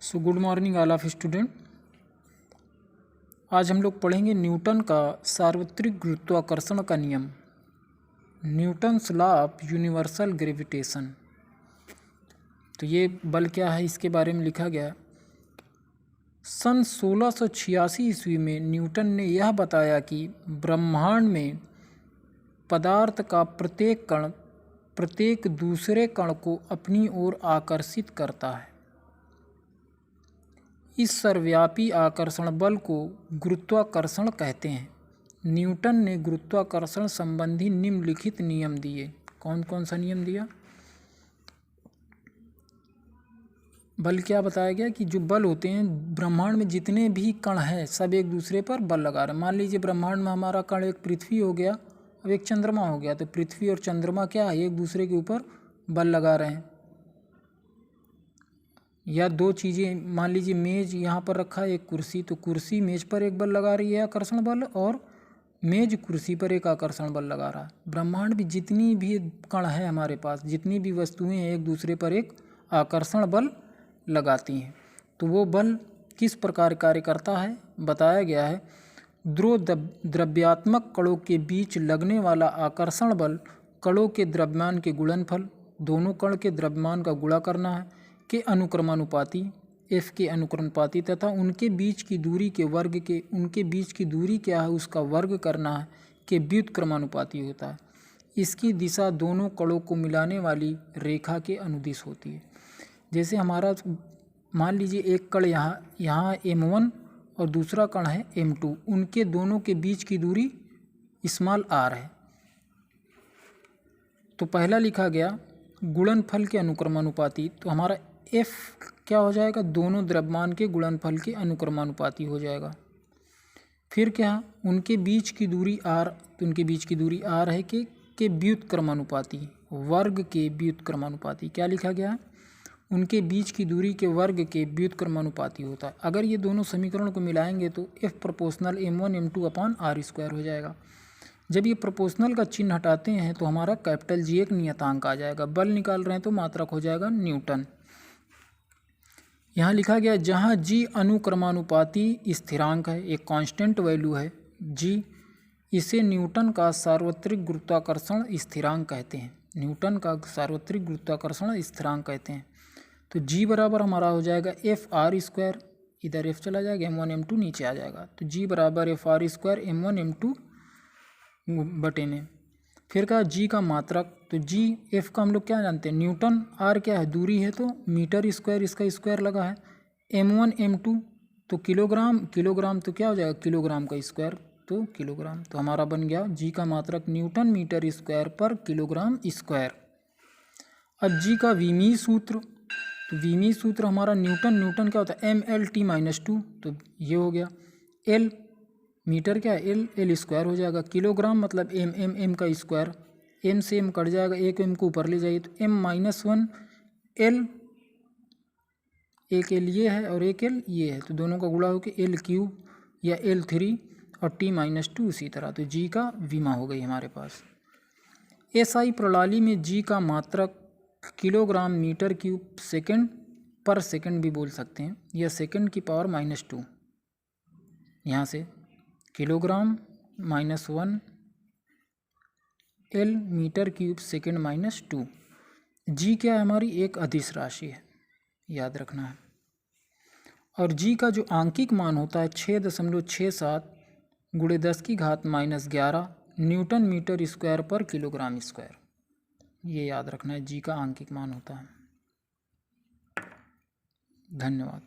So good morning all of student. आज हम लोग पढ़ेंगे न्यूटन का सार्वत्रिक गुरुत्वाकर्षण का नियम, Newton's law of universal gravitation. तो ये बल क्या है, इसके बारे में लिखा गया। सन 1686 ईस्वी में न्यूटन ने यह बताया कि ब्रह्मांड में पदार्थ का प्रत्येक कण प्रत्येक दूसरे कण को अपनी ओर आकर्षित करता है। इस सर्वव्यापी आकर्षण बल को गुरुत्वाकर्षण कहते हैं। न्यूटन ने गुरुत्वाकर्षण संबंधी निम्नलिखित नियम दिए। कौन कौन सा नियम दिया? बल क्या बताया गया कि जो बल होते हैं ब्रह्मांड में, जितने भी कण हैं सब एक दूसरे पर बल लगा रहे हैं। मान लीजिए ब्रह्मांड में हमारा कण एक पृथ्वी हो गया, अब एक चंद्रमा हो गया, तो पृथ्वी और चंद्रमा क्या है, एक दूसरे के ऊपर बल लगा रहे हैं। या दो चीज़ें, मान लीजिए मेज यहाँ पर रखा है, एक कुर्सी, तो कुर्सी मेज पर एक बल लगा रही है आकर्षण बल, और मेज कुर्सी पर एक आकर्षण बल लगा रहा है। ब्रह्मांड में जितनी भी कण है हमारे पास, जितनी भी वस्तुएं हैं, एक दूसरे पर एक आकर्षण बल लगाती हैं। तो वो बल किस प्रकार कार्य करता है बताया गया है। ध्रुव द्रव्यात्मक कणों के बीच लगने वाला आकर्षण बल कणों के द्रव्यमान के गुणनफल, दोनों कण के द्रव्यमान का गुणा करना है, के अनुक्रमानुपाती, एफ के अनुक्रमानुपाती, तथा उनके बीच की दूरी के वर्ग के, उनके बीच की दूरी क्या है उसका वर्ग करना है, के व्युत्क्रमानुपाती होता है। इसकी दिशा दोनों कणों को मिलाने वाली रेखा के अनुदिश होती है। जैसे हमारा मान लीजिए एक कण यहाँ m1 और दूसरा कण है m2, उनके दोनों के बीच की दूरी स्मॉल r है। तो पहला लिखा गया गुणनफल के अनुक्रमानुपाती, तो हमारा f क्या हो जाएगा, दोनों द्रव्यमान के गुणनफल के अनुक्रमानुपाती हो जाएगा। फिर क्या, उनके बीच की दूरी r, तो उनके बीच की दूरी r है के व्युत्क्रमानुपाती, वर्ग के व्युत्क्रमानुपाती। क्या लिखा गया, उनके बीच की दूरी के वर्ग के व्युत्क्रमानुपाती होता है। अगर ये दोनों समीकरण को मिलाएंगे तो f proportional m1 m2 upon r square हो जाएगा। जब ये प्रोपोर्शनल का चिन्ह हटाते हैं तो हमारा कैपिटल G एक नियतांक आ जाएगा। बल निकाल रहे हैं तो मात्रक हो जाएगा न्यूटन। यहाँ लिखा गया जहाँ G अनुक्रमानुपाती स्थिरांक है, एक कांस्टेंट वैल्यू है G, इसे न्यूटन का सार्वत्रिक गुरुत्वाकर्षण स्थिरांक कहते हैं। न्यूटन का सार्वत्रिक गुरुत्वाकर्षण स्थिरांक कहते हैं। तो G बराबर हमारा हो जाएगा एफ आर स्क्वायर, इधर F चला जाएगा, m1 m2 नीचे आ जाएगा, तो G बराबर F R square m1 m2 बटे में। फिर कहा G का मात्रक, तो G F का हम लोग क्या जानते हैं, न्यूटन, R क्या है, दूरी है, तो मीटर स्क्वायर, इसका स्क्वायर लगा है, m1 m2 तो किलोग्राम, किलोग्राम तो क्या हो जाएगा, किलोग्राम का स्क्वायर, तो किलोग्राम। तो हमारा बन गया G का मात्रक न्यूटन मीटर स्क्वायर पर किलोग्राम स्क्वायर। अब G का विमीय सूत्र, तो विमीय सूत्र हमारा न्यूटन क्या होता है, mLT-2, तो ये हो गया। L मीटर क्या है, L स्क्वायर हो जाएगा, किलोग्राम मतलब m का स्क्वायर, m से m कट जाएगा, एक m को ऊपर ले जाइए तो m-1 L, एक L ये है और एक L ये है, तो दोनों का गुणा होकर L³ या L3 और T-2 इसी तरह। तो G का विमा हो गई हमारे पास। SI प्रणाली में G का मात्रक किलोग्राम मीटर क्यूब सेकंड पर सेकंड भी बोल सकते हैं, या सेकंड की पावर -2, यहाँ से kilogram -1 L metre cube second -2। G क्या है, हमारी एक अदिश राशि है, याद रखना है। और G का जो आंकिक मान होता है 6.67 गुणे 10⁻11 न्यूटन मीटर स्क्वायर पर किलोग्राम स्क्वायर, ये याद रखना है, G का आंकिक मान होता है। धन्यवाद।